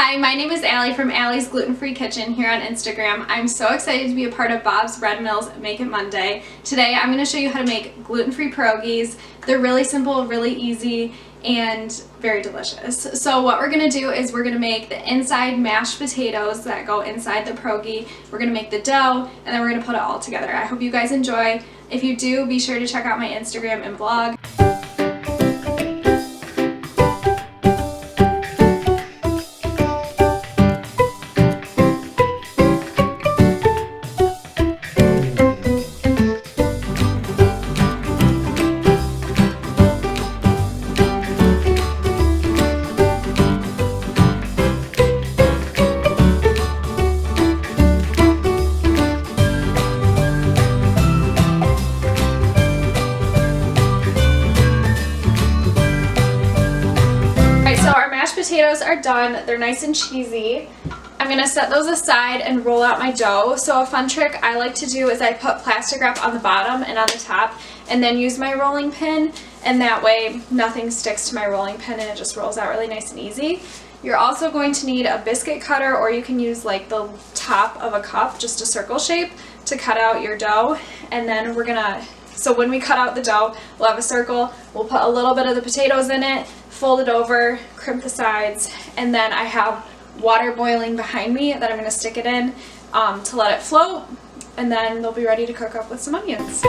Hi, my name is Allie from Allie's Gluten Free Kitchen here on Instagram. I'm so excited to be a part of Bob's Red Mill's Make It Monday. Today I'm going to show you how to make gluten-free pierogies. They're really simple, really easy, and very delicious. So what we're going to do is we're going to make the inside mashed potatoes that go inside the pierogi. We're going to make the dough, and then we're going to put it all together. I hope you guys enjoy. If you do, be sure to check out my Instagram and blog. Potatoes are done. They're nice and cheesy. I'm going to set those aside and roll out my dough. So a fun trick I like to do is I put plastic wrap on the bottom and on the top and then use my rolling pin, and that way nothing sticks to my rolling pin and it just rolls out really nice and easy. You're also going to need a biscuit cutter, or you can use like the top of a cup, just a circle shape, to cut out your dough. And then so when we cut out the dough, we'll have a circle, we'll put a little bit of the potatoes in it, fold it over, crimp the sides, and then I have water boiling behind me that I'm going to stick it in to let it float, and then they'll be ready to cook up with some onions.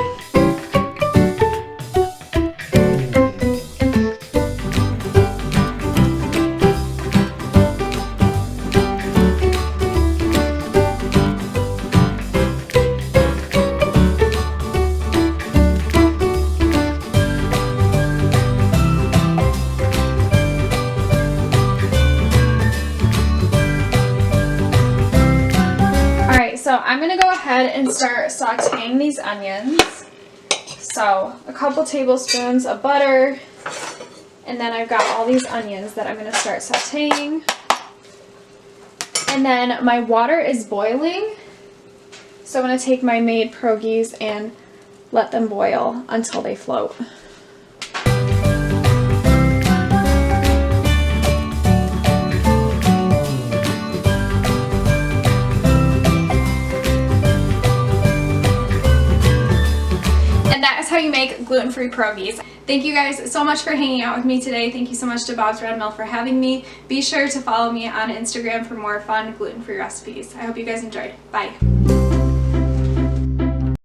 So I'm going to go ahead and start sauteing these onions. So a couple tablespoons of butter, and then I've got all these onions that I'm going to start sauteing. And then my water is boiling, so I'm going to take my made pierogies and let them boil until they float. How you make gluten-free pierogies. Thank you guys so much for hanging out with me today. Thank you so much to Bob's Red Mill for having me. Be sure to follow me on Instagram for more fun gluten-free recipes. I hope you guys enjoyed. Bye.